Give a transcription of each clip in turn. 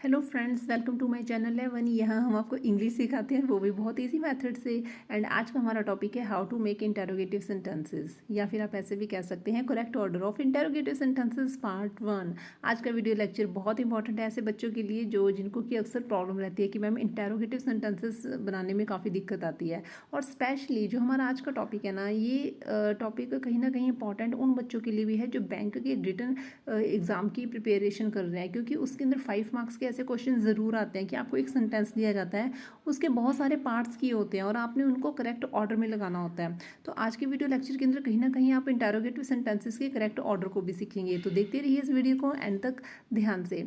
Hello friends, welcome to my channel 11। यहाँ हम आपको इंग्लिश सिखाते हैं, वो भी बहुत इजी मेथड से। एंड आज का हमारा टॉपिक है how to make interrogative sentences, या फिर आप ऐसे भी कह सकते हैं correct order of interrogative sentences part 1। आज का वीडियो लेक्चर बहुत इंपॉर्टेंट है ऐसे बच्चों के लिए जिनको कि अक्सर प्रॉब्लम रहती है कि मैम इंटेरोगेटिव सेंटेंसेस बनाने में काफ़ी दिक्कत आती है। और स्पेशली जो हमारा आज का टॉपिक है ना, ये टॉपिक कहीं ना कहीं इंपॉर्टेंट उन बच्चों के लिए भी है जो बैंक के रिटन एग्ज़ाम की प्रिपरेशन कर रहे हैं, क्योंकि उसके अंदर 5 मार्क्स के ऐसे क्वेश्चन ज़रूर आते हैं कि आपको एक सेंटेंस दिया जाता है, उसके बहुत सारे पार्ट्स किए होते हैं और आपने उनको करेक्ट ऑर्डर में लगाना होता है। तो आज के वीडियो लेक्चर के अंदर कहीं ना कहीं आप इंटेरोगेटिव सेंटेंसेस के करेक्ट ऑर्डर को भी सीखेंगे। तो देखते रहिए इस वीडियो को एंड तक ध्यान से।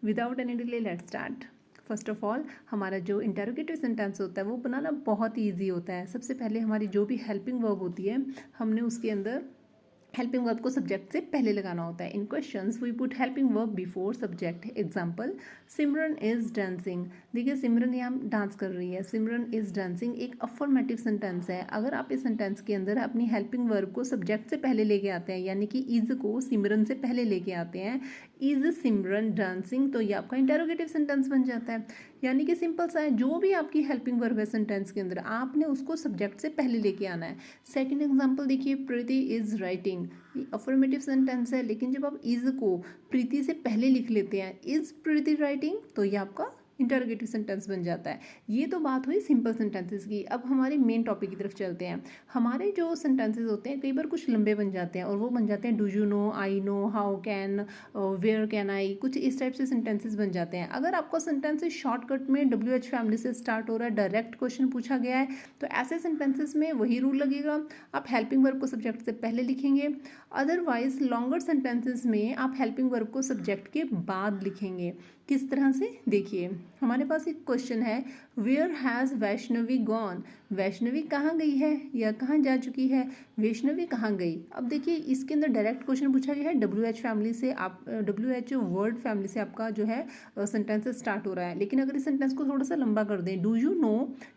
Without any delay let's start. First of all, हमारा जो इंटेरोगेटिव सेंटेंस होता है वो बनाना बहुत ही ईजी होता है। सबसे पहले हमारी जो भी हेल्पिंग वर्ब होती है, हमने उसके अंदर हेल्पिंग वर्ब को सब्जेक्ट से पहले लगाना होता है। In questions we put helping verb before subject. Example, Simran is dancing. देखिए, सिमरन यहाँ डांस कर रही है। सिमरन इज डांसिंग एक अफर्मेटिव सेंटेंस है। अगर आप इस सेंटेंस के अंदर अपनी हेल्पिंग वर्ब को सब्जेक्ट से पहले लेके आते हैं, यानी कि इज को सिमरन से पहले लेके आते हैं, इज सिमरन डांसिंग, तो ये आपका इंटेरोगेटिव सेंटेंस बन जाता है। यानी कि सिंपल सा है, जो भी आपकी हेल्पिंग वर्ब है सेंटेंस के अंदर, आपने उसको सब्जेक्ट से पहले लेके आना है। सेकंड एग्जांपल देखिए, प्रीति इज राइटिंग। ये अफर्मेटिव सेंटेंस है, लेकिन जब आप इज को प्रीति से पहले लिख लेते हैं, इज प्रीति राइटिंग, तो ये आपका इंटरोगेटिव सेंटेंस बन जाता है। ये तो बात हुई सिंपल सेंटेंसेस की। अब हमारे मेन टॉपिक की तरफ चलते हैं। हमारे जो सेंटेंसेस होते हैं कई बार कुछ लंबे बन जाते हैं और वो बन जाते हैं do you know, I know, how can, where can I, कुछ इस टाइप से सेंटेंसेस बन जाते हैं। अगर आपका सेंटेंस शॉर्टकट में WH फैमिली से स्टार्ट हो रहा है, डायरेक्ट क्वेश्चन पूछा गया है, तो ऐसे सेंटेंसेस में वही रूल लगेगा, आप हेल्पिंग वर्ब को सब्जेक्ट से पहले लिखेंगे। अदरवाइज लॉन्गर सेंटेंसेस में आप हेल्पिंग वर्ब को सब्जेक्ट के बाद लिखेंगे। किस तरह से, देखिए हमारे पास एक क्वेश्चन है, where has Vaishnavi gone. Vaishnavi कहाँ गई है या कहाँ जा चुकी है, वैष्णवी कहाँ गई। अब देखिए, इसके अंदर डायरेक्ट क्वेश्चन पूछा गया है WH फैमिली से। आप WH वर्ड फैमिली से आपका जो है सेंटेंस स्टार्ट हो रहा है। लेकिन अगर इस सेंटेंस को थोड़ा सा लंबा कर दें, डू यू नो,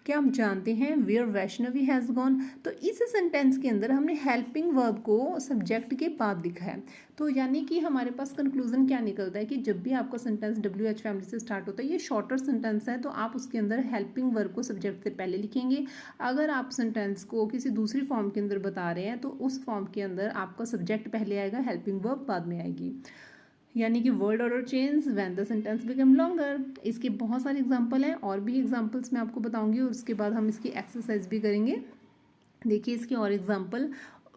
क्या आप जानते हैं, वेयर वैष्णवी हैज़ गॉन, तो इस सेंटेंस के अंदर हमने हेल्पिंग वर्ब को सब्जेक्ट के बाद लिखा है। तो यानी कि हमारे पास कंक्लूजन क्या निकलता है कि जब भी आपका सेंटेंस WH फैमिली से स्टार्ट होता है, ये शॉर्टर सेंटेंस है, तो आप उसके अंदर हेल्पिंग वर्ब को सब्जेक्ट से पहले लिखेंगे। अगर आप सेंटेंस को किसी दूसरी फॉर्म के अंदर बता रहे हैं, तो उस फॉर्म के अंदर आपका सब्जेक्ट पहले आएगा, हेल्पिंग वर्ब बाद में आएगी। यानी कि word order change when the sentence become longer. इसके बहुत सारे एग्जांपल हैं, और भी एग्जांपल्स मैं आपको बताऊंगी और उसके बाद हम इसकी एक्सरसाइज भी करेंगे। देखिए इसकी और example,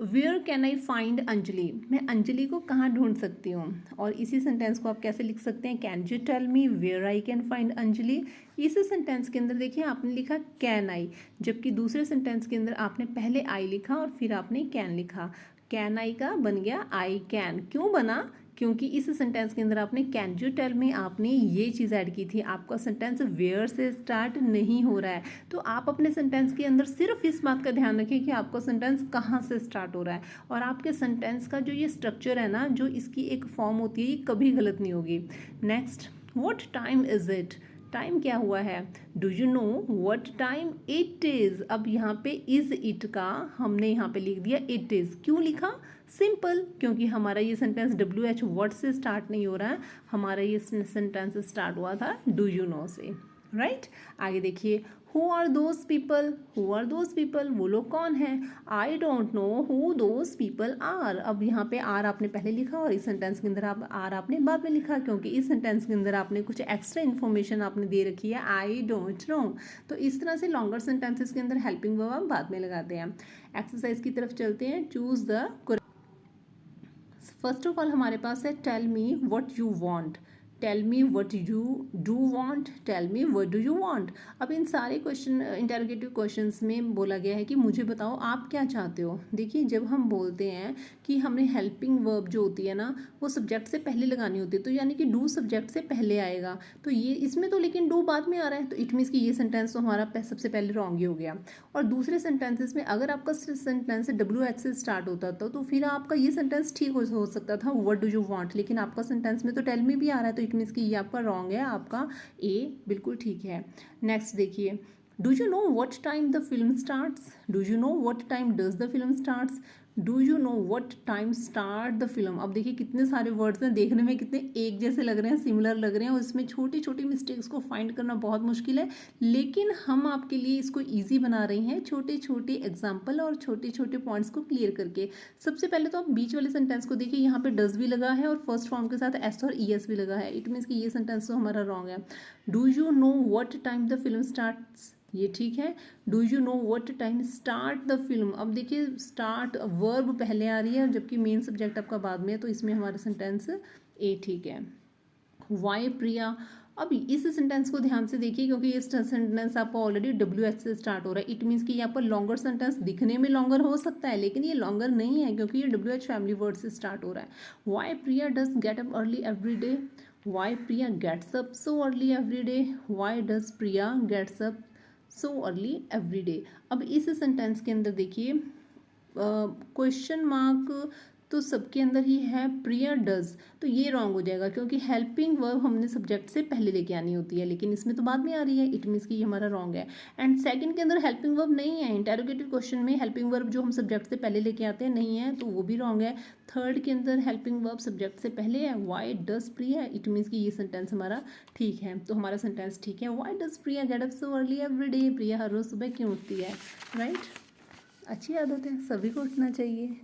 where can I find Anjali. मैं अंजलि को कहाँ ढूंढ सकती हूँ। और इसी सेंटेंस को आप कैसे लिख सकते हैं, can you tell me where I can find Anjali. इस सेंटेंस के अंदर देखिए आपने लिखा कैन आई, जबकि दूसरे सेंटेंस के अंदर आपने पहले आई लिखा और फिर आपने कैन लिखा। कैन आई का बन गया आई कैन। क्यों बना, क्योंकि इस सेंटेंस के अंदर आपने कैन यू टेल मी, आपने ये चीज़ ऐड की थी। आपका सेंटेंस वेयर से स्टार्ट नहीं हो रहा है, तो आप अपने सेंटेंस के अंदर सिर्फ इस बात का ध्यान रखें कि आपका सेंटेंस कहाँ से स्टार्ट हो रहा है। और आपके सेंटेंस का जो ये स्ट्रक्चर है ना, जो इसकी एक फॉर्म होती है, ये कभी गलत नहीं होगी। Next, what time is it. Time क्या हुआ है, do you know what time it is. अब यहाँ पे इज़ इट का हमने यहाँ पे लिख दिया इट इज़। क्यों लिखा, सिंपल, क्योंकि हमारा ये सेंटेंस WH वर्ड से स्टार्ट नहीं हो रहा है, हमारा ये सेंटेंस स्टार्ट हुआ था डू यू नो से, राइट। आगे देखिए, who are those people. Who are those people, वो लोग कौन हैं। I don't know who those people are. अब यहाँ पे आर आपने पहले लिखा और इस सेंटेंस के अंदर आप आर आपने बाद में लिखा, क्योंकि इस सेंटेंस के अंदर आपने कुछ एक्स्ट्रा इन्फॉर्मेशन आपने दे रखी है, आई डोंट नो। तो इस तरह से लॉन्गर सेंटेंसेस के अंदर हेल्पिंग वर्ब आप बाद में लगाते हैं। एक्सरसाइज की तरफ चलते हैं। Choose the, first of all हमारे पास है tell me what you want. Tell me what you do want, tell me what do you want. अब इन सारे क्वेश्चन, इंटरोगेटिव क्वेश्चंस में बोला गया है कि मुझे बताओ आप क्या चाहते हो। देखिए, जब हम बोलते हैं कि हमने हेल्पिंग वर्ब जो होती है ना, वो सब्जेक्ट से पहले लगानी होती है, तो यानी कि डू सब्जेक्ट से पहले आएगा। तो ये इसमें तो लेकिन डू बाद में आ रहा है, तो इट मीन्स कि ये सेंटेंस तो हमारा सबसे पहले रॉन्ग ही हो गया। और दूसरे सेंटेंसेस में अगर आपका सेंटेंस WH से स्टार्ट होता था, तो फिर आपका ये सेंटेंस ठीक हो सकता था, व्हाट डू यू वांट। लेकिन आपका सेंटेंस में तो टेल मी भी आ रहा है, तो इट मीन्स कि ये आपका रॉन्ग है, आपका ए बिल्कुल ठीक है। नेक्स्ट देखिए, do you know what time the film starts. Do you know what time does the film starts. Do you know what time start the film. अब देखिए कितने सारे वर्ड्स हैं, देखने में कितने एक जैसे लग रहे हैं, सिमिलर लग रहे हैं, और इसमें छोटी छोटी मिस्टेक्स को फाइंड करना बहुत मुश्किल है, लेकिन हम आपके लिए इसको ईजी बना रहे हैं छोटे छोटे एग्जाम्पल और छोटे छोटे पॉइंट्स को क्लियर करके। सबसे पहले तो आप बीच वाले सेंटेंस को देखिए, यहाँ पे डज भी लगा है और फर्स्ट फॉर्म के साथ एस और ई एस भी लगा है। इट मीन्स कि ये सेंटेंस तो हमारा रॉन्ग है। Do you know what time the film starts, ये ठीक है। Do you know what time start the film, अब देखिए स्टार्ट वर्ब पहले आ रही है जबकि मेन सब्जेक्ट आपका बाद में है, तो इसमें हमारा सेंटेंस ए ठीक है। वाई प्रिया, अब इस सेंटेंस को ध्यान से देखिए क्योंकि ये सेंटेंस आपका ऑलरेडी डब्ल्यू एच से स्टार्ट हो रहा है। इट मीन्स कि यहाँ पर लॉन्गर सेंटेंस दिखने में लॉन्गर हो सकता है लेकिन ये लॉन्गर नहीं है क्योंकि ये डब्ल्यू एच फैमिली वर्ड से स्टार्ट हो रहा है। Why Priya does get up early every day, why Priya gets up so early every day, why does Priya gets up so early every day. अब इस सेंटेंस के अंदर देखिए क्वेश्चन मार्क तो सबके अंदर ही है, प्रिया डज, तो ये रॉन्ग हो जाएगा क्योंकि हेल्पिंग वर्ब हमने सब्जेक्ट से पहले लेके आनी होती है लेकिन इसमें तो बाद में आ रही है। इट मीन्स कि ये हमारा रॉन्ग है। एंड सेकंड के अंदर हेल्पिंग वर्ब नहीं है, इंटेरोगेटिव क्वेश्चन में हेल्पिंग वर्ब जो हम सब्जेक्ट से पहले लेके आते हैं नहीं है, तो वो भी रॉन्ग है। थर्ड के अंदर हेल्पिंग वर्ब सब्जेक्ट से पहले है, why does Priya, it means कि ये सेंटेंस हमारा ठीक है, तो हमारा सेंटेंस ठीक है। Why does Priya get up so early every day, Priya हर रोज सुबह क्यों उठती है, राइट। अच्छी आदत है, सभी को उठना चाहिए।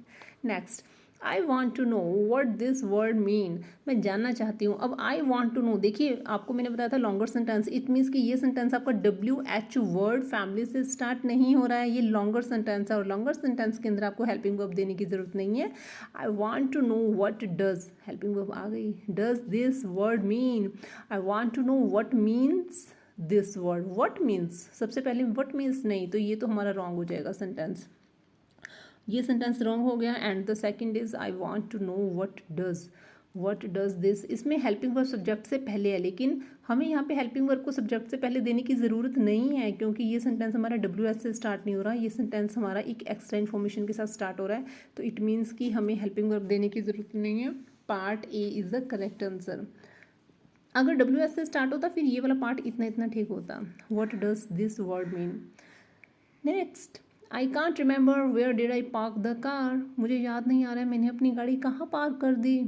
Next, I want to know what this word mean, मैं जानना चाहती हूँ। अब आई वॉन्ट टू नो, देखिए आपको मैंने बताया था लॉन्गर सेंटेंस, इट मीन्स कि ये सेंटेंस आपका डब्ल्यू एच वर्ड फैमिली से स्टार्ट नहीं हो रहा है, ये लॉन्गर सेंटेंस है और लॉन्गर सेंटेंस के अंदर आपको हेल्पिंग वर्ब देने की जरूरत नहीं है। I want to know what does, helping verb आ गई, does this word mean, I want to know what means this word, what means सबसे पहले वट मीन्स नहीं, तो ये तो हमारा रॉन्ग हो जाएगा सेंटेंस, ये सेंटेंस रॉन्ग हो गया। And the second is I want to know what does this, इसमें हेल्पिंग वर्ब सब्जेक्ट से पहले है लेकिन हमें यहाँ पे हेल्पिंग वर्ब को सब्जेक्ट से पहले देने की ज़रूरत नहीं है क्योंकि ये सेंटेंस हमारा डब्ल्यू एस से स्टार्ट नहीं हो रहा, ये सेंटेंस हमारा एक एक्स्ट्रा इन्फॉर्मेशन के साथ स्टार्ट हो रहा है, तो इट मीन्स कि हमें हेल्पिंग वर्ब देने की ज़रूरत नहीं है। Part A is the correct answer. अगर डब्ल्यू एस से स्टार्ट होता फिर ये वाला पार्ट इतना इतना ठीक होता। What does this word mean. Next, I can't remember where did I park the car, मुझे याद नहीं आ रहा है मैंने अपनी गाड़ी कहाँ पार्क कर दी।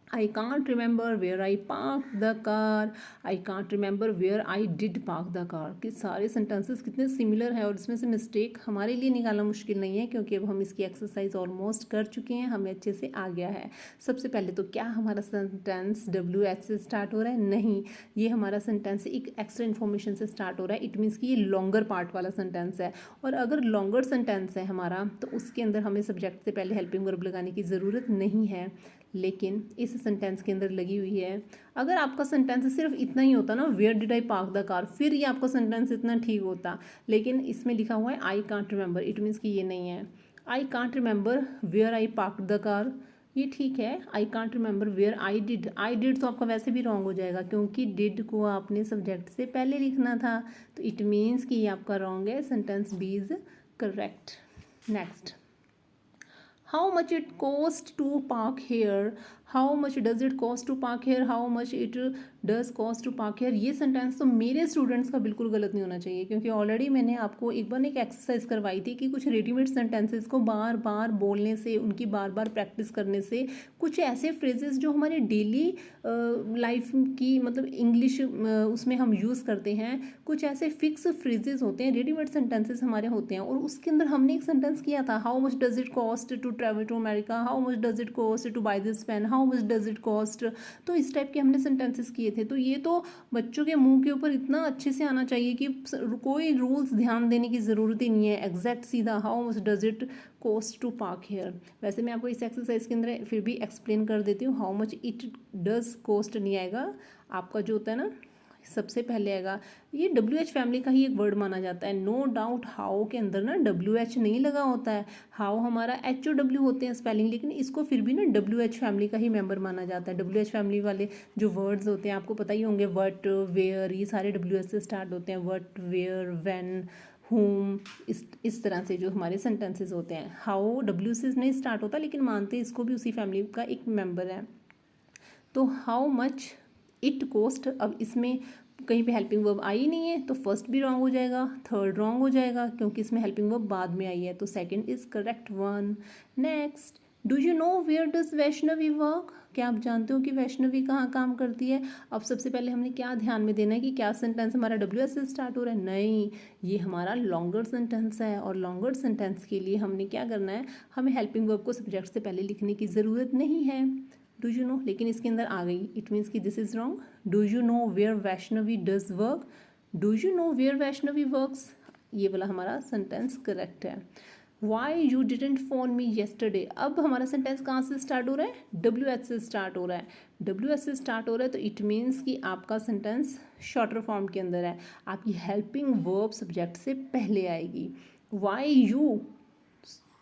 I can't remember where I park the car, I can't remember where I did park the car, कि सारे सेंटेंसेस कितने सिमिलर हैं और इसमें से मिस्टेक हमारे लिए निकालना मुश्किल नहीं है क्योंकि अब हम इसकी एक्सरसाइज ऑलमोस्ट कर चुके हैं, हमें अच्छे से आ गया है। सबसे पहले तो क्या हमारा सेंटेंस डब्ल्यू एच से स्टार्ट हो रहा है, नहीं, ये हमारा सेंटेंस एक एक्स्ट्रा इन्फॉर्मेशन से स्टार्ट हो रहा है, इट मीन्स कि ये लॉन्गर पार्ट वाला सेंटेंस है। और अगर लॉन्गर सेंटेंस है हमारा तो उसके अंदर हमें सब्जेक्ट से पहले हेल्पिंग वर्ब लगाने की ज़रूरत नहीं है, लेकिन इस सेंटेंस के अंदर लगी हुई है। अगर आपका सेंटेंस सिर्फ इतना ही होता ना, where did I park the car, फिर ये आपका सेंटेंस इतना ठीक होता, लेकिन इसमें लिखा हुआ है I can't remember, it means कि ये नहीं है। I can't remember where I park the car, ये ठीक है। I can't remember where I did तो आपका वैसे भी रॉन्ग हो जाएगा क्योंकि डिड को आपने सब्जेक्ट से पहले लिखना था, तो इट मीन्स कि ये आपका रॉन्ग है, sentence B is correct. Next, how much it cost to park here, how much does it cost to park here, how much it does cost to park here, ये sentence तो मेरे students का बिल्कुल गलत नहीं होना चाहिए क्योंकि ऑलरेडी मैंने आपको एक बार एक एक्सरसाइज करवाई थी कि कुछ रेडीमेड सेंटेंसेस को बार बार बोलने से, उनकी बार बार प्रैक्टिस करने से कुछ ऐसे फ्रेजेस जो हमारे डेली लाइफ की मतलब इंग्लिश उसमें हम यूज़ करते हैं, कुछ ऐसे फिक्स फ्रेजेस होते हैं, रेडीमेड सेंटेंसेस हमारे होते हैं, और उसके अंदर हमने एक सेंटेंस किया था, how much does it cost to travel to America, how much does it cost to buy this pen, how much does it cost, तो इस टाइप के हमने सेंटेंसेस किए थे। तो ये तो बच्चों के मुंह के ऊपर इतना अच्छे से आना चाहिए कि कोई रूल्स ध्यान देने की ज़रूरत ही नहीं है, एग्जैक्ट सीधा how much does it cost to park here. वैसे मैं आपको इस एक्सरसाइज के अंदर फिर भी एक्सप्लेन कर देती हूँ, how much it does cost नहीं आएगा, आपका जो होता है ना सबसे पहले आएगा, ये डब्ल्यू एच फैमिली का ही एक वर्ड माना जाता है, नो डाउट। हाउ के अंदर ना डब्ल्यू एच नहीं लगा होता है, हाउ हमारा एच ओ डब्ल्यू होते हैं स्पेलिंग, लेकिन इसको फिर भी ना डब्ल्यू एच फैमिली का ही मेंबर माना जाता है। डब्ल्यू एच फैमिली वाले जो वर्ड्स होते हैं आपको पता ही होंगे, वट, वेयर, ये सारे डब्ल्यू एच से स्टार्ट होते हैं, वट, वेयर, व्हेन, होम, इस तरह से जो हमारे सेंटेंसेस होते हैं। हाउ डब्ल्यू से नहीं स्टार्ट होता लेकिन मानते इसको भी उसी फैमिली का एक मेंबर है। तो हाउ मच इट कोस्ट, अब इसमें कहीं पे हेल्पिंग वर्ब आई नहीं है तो फर्स्ट भी रॉन्ग हो जाएगा, थर्ड रॉन्ग हो जाएगा क्योंकि इसमें हेल्पिंग वर्ब बाद में आई है, तो second is correct one. Next, do you know where does Vaishnavi work? क्या आप जानते हो कि वैष्णवी कहाँ काम करती है? अब सबसे पहले हमने क्या ध्यान में देना है कि क्या सेंटेंस हमारा डब्ल्यू एस से स्टार्ट हो रहा है? नहीं, ये हमारा लॉन्गर सेंटेंस है और लॉन्गर सेंटेंस के लिए हमने क्या करना है, हमें हेल्पिंग वर्ब को सब्जेक्ट से पहले लिखने की ज़रूरत नहीं है। डू यू नो, लेकिन इसके अंदर आ गई, इट मीन्स कि this is wrong. Do you know where Vaishnavi does work? Do you know where Vaishnavi works, ये वाला हमारा सेंटेंस करेक्ट है। Why you didn't phone me yesterday, अब हमारा सेंटेंस कहाँ से स्टार्ट हो रहा है? डब्ल्यू एच से स्टार्ट हो रहा है। डब्ल्यू एच से स्टार्ट हो रहा है तो इट मीन्स कि आपका सेंटेंस शॉर्टर फॉर्म के अंदर है, आपकी हेल्पिंग वर्ब सब्जेक्ट से पहले आएगी। वाई यू,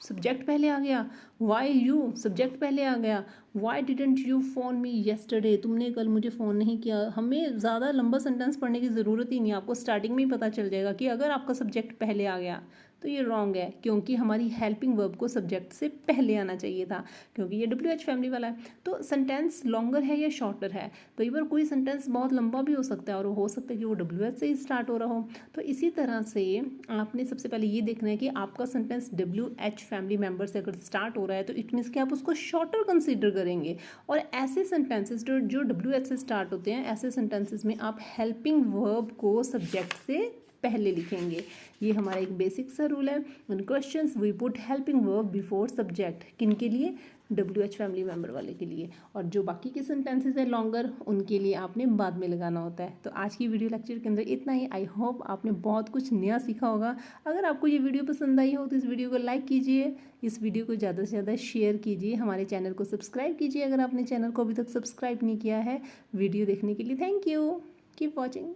सब्जेक्ट पहले आ गया, वाई यू सब्जेक्ट पहले आ गया, why didn't you phone me yesterday, तुमने कल मुझे फ़ोन नहीं किया। हमें ज़्यादा लंबा सेंटेंस पढ़ने की ज़रूरत ही नहीं है, आपको स्टार्टिंग में ही पता चल जाएगा कि अगर आपका सब्जेक्ट पहले आ गया तो ये रॉन्ग है, क्योंकि हमारी हेल्पिंग वर्ब को सब्जेक्ट से पहले आना चाहिए था, क्योंकि ये डब्ल्यू एच फैमिली वाला है। तो सेंटेंस लॉन्गर है या शॉर्टर है? कई बार कोई सेंटेंस बहुत लंबा भी हो सकता है और हो सकता है कि वो डब्ल्यू एच से ही स्टार्ट हो रहा हो। तो इसी तरह से आपने सबसे पहले ये देखना है कि आपका sentence W H family member से अगर स्टार्ट हो रहा है तो इट मीन्स कि आप उसको शॉर्टर कंसिडर करेंगे। और ऐसे सेंटेंसेस जो डब्ल्यू एच से स्टार्ट होते हैं, ऐसे सेंटेंसेस में आप हेल्पिंग वर्ब को सब्जेक्ट से पहले लिखेंगे। ये हमारा एक बेसिक सा रूल है। In questions we put helping verb before subject, किन के लिए? डब्ल्यू एच फैमिली मेम्बर वाले के लिए। और जो बाकी के सेंटेंसेस हैं लॉन्गर, उनके लिए आपने बाद में लगाना होता है। तो आज की वीडियो लेक्चर के अंदर इतना ही। आई होप आपने बहुत कुछ नया सीखा होगा। अगर आपको ये वीडियो पसंद आई हो तो इस वीडियो को लाइक कीजिए, इस वीडियो को ज़्यादा से ज़्यादा शेयर कीजिए, हमारे चैनल को सब्सक्राइब कीजिए अगर आपने चैनल को अभी तक सब्सक्राइब नहीं किया है। वीडियो देखने के लिए थैंक यू, कीप वॉचिंग।